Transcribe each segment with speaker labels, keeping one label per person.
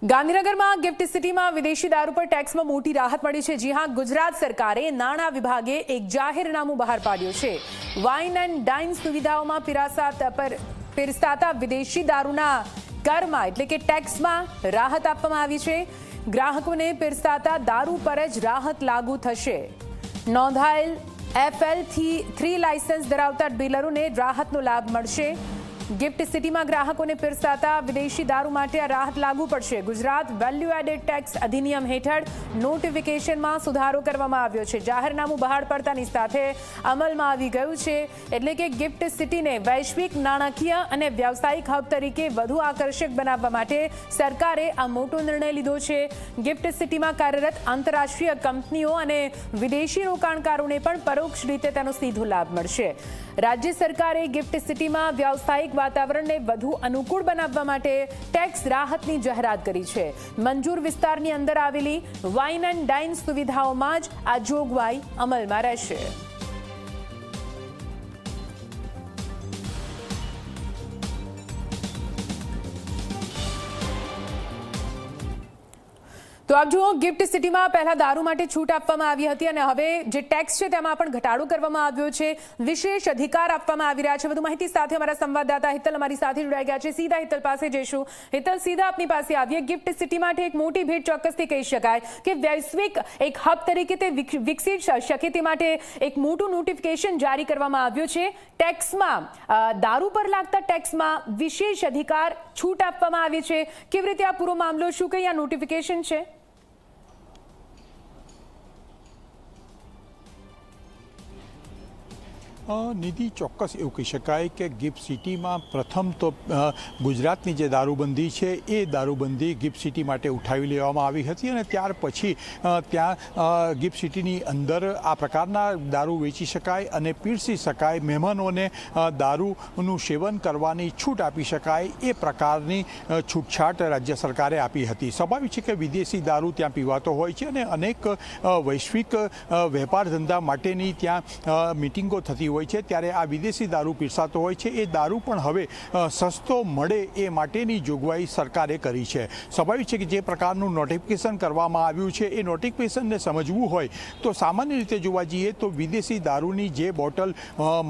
Speaker 1: ગાંધીનગરમાં ગિફ્ટ સિટીમાં વિદેશી દારૂ પર ટેક્સમાં મોટી રાહત મળી છે। જી હા, ગુજરાત સરકારે નાણાં વિભાગે એક જાહેરનામું બહાર પાડ્યું છે। વાઇન એન્ડ ડાઇન સુવિધાઓમાં પીરસાતા વિદેશી દારૂના કરમાં એટલે કે ટેક્સમાં રાહત આપવામાં આવી છે। ગ્રાહકોને પીરસાતા દારૂ પર જ રાહત લાગુ થશે। નોંધાયેલ FL3 લાયસન્સ ધરાવતા ડીલરોને રાહતનો લાભ મળશે। ગિફ્ટ સિટીમાં ગ્રાહકોને પીરસાતા વિદેશી દારૂ માટે આ રાહત લાગુ પડશે। ગુજરાત વેલ્યુ એડેડ ટેક્સ અધિનિયમ હેઠળ નોટિફિકેશનમાં સુધારો કરવામાં આવ્યો છે। જાહેરનામું બહાર પડતાની સાથે અમલમાં આવી ગયું છે, એટલે કે ગિફ્ટ સિટીને વૈશ્વિક નાણાકીય અને વ્યાવસાયિક હબ તરીકે વધુ આકર્ષક બનાવવા માટે સરકારે આ મોટો નિર્ણય લીધો છે। ગિફ્ટ સિટીમાં કાર્યરત આંતરરાષ્ટ્રીય કંપનીઓ અને વિદેશી રોકાણકારોને પણ પરોક્ષ રીતે તેનો સીધો લાભ મળશે। રાજ્ય સરકારે ગિફ્ટ સિટીમાં વ્યાવસાયિક વાતાવરણને વધુ અનુકૂળ બનાવવા માટે ટેક્સ રાહતની જાહેરાત કરી છે। મંજૂર વિસ્તારની અંદર આવેલી વાઇન એન્ડ ડાઇન સુવિધાઓમાં જ આ જોગવાઈ અમલમાં રહેશે। તો આપ જુઓ, ગિફ્ટ સિટીમાં પહેલા દારૂ માટે છૂટ આપવામાં આવી હતી અને હવે જે ટેક્સ છે તેમાં પણ ઘટાડો કરવામાં આવ્યો છે। વિશેષ અધિકાર આપવામાં આવી રહ્યા છે। વધુ માહિતી સાથે અમારા સંવાદદાતા હિતલ અમારી સાથે જોડાઈ ગયા છે। સીધા હિતલ પાસે જઈશું। હિતલ, સીધા આપની પાસે આવીએ। ગિફ્ટ સિટી માટે એક મોટી ભેટ ચોક્કસથી કહી શકાય કે વૈશ્વિક એક હબ તરીકે તે વિકસી શકે તે માટે એક મોટું નોટિફિકેશન જારી કરવામાં આવ્યું છે। ટેક્સમાં દારૂ પર લાગતા ટેક્સમાં વિશેષ અધિકાર છૂટ આપવામાં આવી છે। કેવી રીતે આ પૂરો મામલો, શું કંઈ આ નોટિફિકેશન છે?
Speaker 2: નિધિ, ચોક્કસ એવું કહી શકાય કે ગિફ્ટ સિટીમાં પ્રથમ તો ગુજરાતની જે દારૂબંધી છે એ દારૂબંધી ગિફ્ટ સિટી માટે ઉઠાવી લેવામાં આવી હતી અને ત્યાર પછી ત્યાં ગિફ્ટ સિટીની અંદર આ પ્રકારના દારૂ વેચી શકાય અને પીરસી શકાય, મહેમાનોને દારૂનું સેવન કરવાની છૂટ આપી શકાય એ પ્રકારની છૂટછાટ રાજ્ય સરકારે આપી હતી। સ્વાભાવિક છે કે વિદેશી દારૂ ત્યાં પીવાતો હોય છે અને અનેક વૈશ્વિક વેપાર ધંધા માટેની ત્યાં મિટિંગો થતી હોય છે, ત્યારે આ વિદેશી દારૂ પીરસાતો હોય છે એ દારૂ પણ હવે સસ્તો મળે એ માટેની જોગવાઈ સરકારે કરી છે। સ્વાભાવિક છે કે જે પ્રકારનું નોટિફિકેશન કરવામાં આવ્યું છે એ નોટિફિકેશનને સમજવું હોય તો સામાન્ય રીતે જોવા જઈએ તો વિદેશી દારૂની જે બોટલ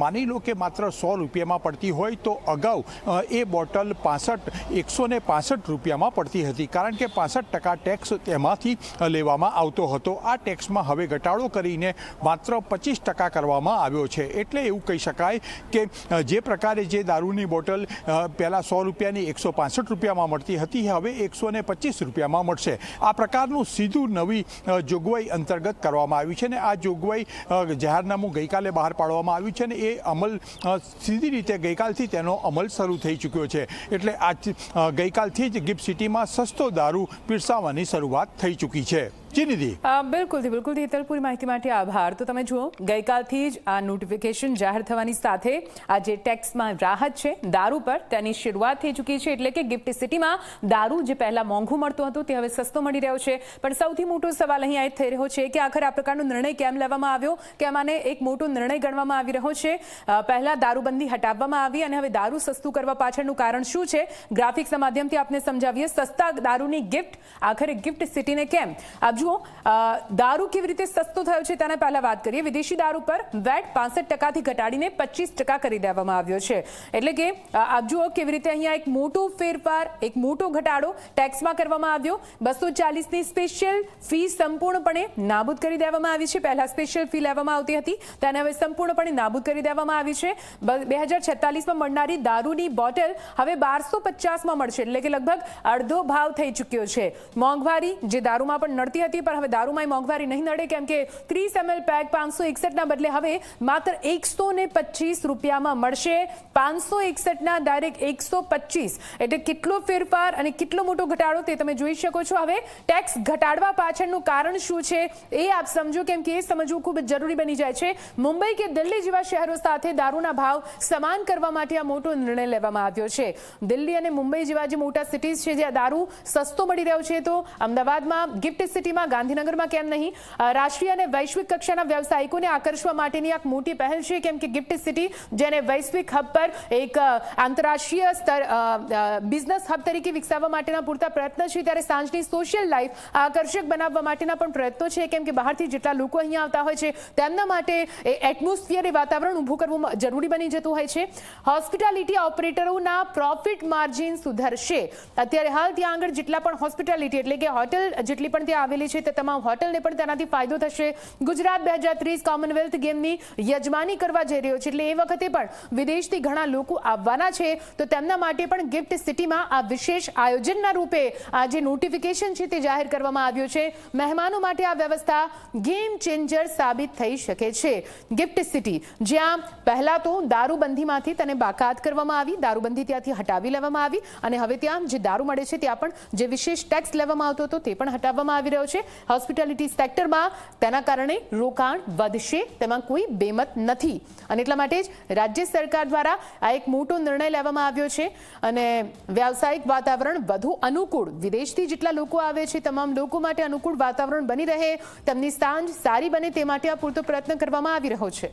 Speaker 2: માની લો કે માત્ર 100 રૂપિયામાં પડતી હોય તો અગાઉ એ બોટલ 165 રૂપિયામાં પડતી હતી, કારણ કે 65% ટેક્સ તેમાંથી લેવામાં આવતો હતો। આ ટેક્સમાં હવે ઘટાડો કરીને માત્ર 25% કરવામાં આવ્યો છે। એટલે એવું કહી શકાય કે જે પ્રકારે જે દારૂની બોટલ પહેલાં 100 રૂપિયાની 165 રૂપિયામાં મળતી હતી, હવે 125 રૂપિયામાં મળશે। આ પ્રકારનું સીધું નવી જોગવાઈ અંતર્ગત કરવામાં આવ્યું છે અને આ જોગવાઈ જાહેરનામું ગઈકાલે બહાર પાડવામાં આવ્યું છે અને એ અમલ સીધી રીતે ગઈકાલથી તેનો અમલ શરૂ થઈ ચૂક્યો છે। એટલે આ ગઈકાલથી જ ગિફ્ટ સિટીમાં સસ્તો દારૂ પીરસાવવાની શરૂઆત થઈ ચૂકી છે। જી નિધિ,
Speaker 1: બિલકુલ હિતલ, પૂરી માહિતી માટે આભાર। તો તમે જુઓ, ગઈકાલથી જ આ નોટિફિકેશન જાહેર થવાની સાથે આ જે ટેક્સમાં રાહત છે દારૂ પર તેની શરૂઆત થઈ ચૂકી છે, એટલે કે ગિફ્ટ સિટીમાં દારૂ જે પહેલા મોંઘું મળતું હતું તે હવે સસ્તો મળી રહ્યો છે। પણ સૌથી મોટો સવાલ અહીં થઈ રહ્યો છે કે આખર આ પ્રકારનો નિર્ણય કેમ લેવામાં આવ્યો, કેમ આને એક મોટો નિર્ણય ગણવામાં આવી રહ્યો છે? પહેલા દારૂબંધી હટાવવામાં આવી અને હવે દારૂ સસ્તું કરવા પાછળનું કારણ શું છે? ગ્રાફિક્સના માધ્યમથી આપને સમજાવીએ। સસ્તા દારૂની ગિફ્ટ, આખરે ગિફ્ટ સિટીને કેમ? જુઓ, દારૂ કેવી રીતે સસ્તો થયો છે તેના પહેલા વાત કરીએ। વિદેશી દારૂ પર વેટ 65% ઘટાડીને 25% કરી દેવામાં આવ્યો છે। એટલે કે આપ જુઓ કેવી રીતે અહીંયા એક મોટો ફેરફાર, એક મોટો ઘટાડો ટેક્સમાં કરવામાં આવ્યો। 240ની સ્પેશિયલ ફી સંપૂર્ણપણે નાબૂદ કરી દેવામાં આવી છે। પહેલા સ્પેશિયલ ફી લેવામાં આવતી હતી, તેને હવે સંપૂર્ણપણે નાબૂદ કરી દેવામાં આવી છે। 2046માં મળનારી દારૂની બોટલ હવે 1250માં મળશે, એટલે કે લગભગ અડધો ભાવ થઈ ચૂક્યો છે। મોંઘવારી જે દારૂમાં પણ નડતી હતી, પણ હવે દારૂમાં મોંઘવારી નહીં નડે, કેમ કે 30 ml પેક 561ના બદલે હવે માત્ર 125 રૂપિયામાં મળશે। 561ના ડાયરેક્ટ 125, એટલે કેટલો ફેરફાર અને કેટલો મોટો ઘટાડો તે તમે જોઈ શકો છો। હવે ટેક્સ ઘટાડવા પાછળનું કારણ શું છે એ આપ સમજો, કેમ કે એ સમજવું ખૂબ જ જરૂરી બની જાય છે। મુંબઈ કે દિલ્હી જેવા શહેરો સાથે દારૂના ભાવ સમાન કરવા માટે આ મોટો નિર્ણય લેવામાં આવ્યો છે। દિલ્હી અને મુંબઈ જેવા જે મોટા સિટીઝ છે જ્યાં દારૂ સસ્તો મળી રહ્યો છે, તો અમદાવાદમાં ગિફ્ટ સિટીમાં સુરતમાં, ગાંધીનગરમાં કેમ નહીં, રાષ્ટ્રીય અને વૈશ્વિક કક્ષાના વ્યવસાયિકોને આકર્ષવા માટેની એક મોટી પહેલ છે, કેમ કે ગિફ્ટ સિટી જેને વૈશ્વિક હબ પર એક આંતરરાષ્ટ્રીય સ્તર બિઝનેસ હબ તરીકે વિકસાવવા માટેના પૂરતા પ્રયત્ન છે, ત્યારે સાંજની સોશિયલ લાઈફ આકર્ષક બનાવવા માટેના પણ પ્રયત્નો છે, કેમ કે બહારથી જેટલા લોકો અહીંયા આવતા હોય છે તેમના માટે એટમોસ્ફિયર, વાતાવરણ ઊભું કરવું જરૂરી બની જતું હોય છે. હોસ્પિટાલિટી ઓપરેટરોના પ્રોફિટ માર્જિન સુધરશે. અત્યારે હાલ ત્યાં આગળ જેટલા પણ હોસ્પિટાલિટી એટલે કે હોટેલ જેટલી પણ ત્યાં આવેલી છે તે તમામ હોટલને પણ તેનાથી ફાયદો થશે. ગુજરાત 2030 કોમનવેલ્થ ગેમની યજમાની કરવા જઈ રહ્યો છે, એટલે એ વખતે પણ વિદેશથી ઘણા લોકો આવવાના છે, તો તેમના માટે પણ ગિફ્ટ સિટીમાં આ વિશેષ આયોજનના રૂપે આ જે નોટિફિકેશન છે તે જાહેર કરવામાં આવ્યું છે. મહેમાનો માટે આ વ્યવસ્થા ગેમ ચેન્જર સાબિત થઈ શકે છે. ગિફ્ટ સિટી જ્યાં પહેલા તો દારૂબંધીમાંથી તેને બાકાત કરવામાં આવી, દારૂબંધી ત્યાંથી હટાવી લેવામાં આવી અને હવે ત્યાં જે દારૂ મળે છે ત્યાં પણ જે વિશેષ ટેક્સ લેવામાં આવતો હતો તે પણ હટાવવામાં આવી રહ્યો છે. હોસ્પિટાલિટી સેક્ટરમાં તેના કારણે રોકાણ વધશે, તેમાં કોઈ બેમત નથી અને એટલા માટે જ રાજ્ય સરકાર દ્વારા આ એક મોટો નિર્ણય લેવામાં આવ્યો છે અને વ્યાવસાયિક વાતાવરણ વધુ અનુકૂળ, વિદેશથી જેટલા લોકો આવે છે તમામ લોકો માટે અનુકૂળ વાતાવરણ બની રહે, તેમની સાંજ સારી બને તે માટે આ પૂરતો પ્રયત્ન કરવામાં આવી રહ્યો છે.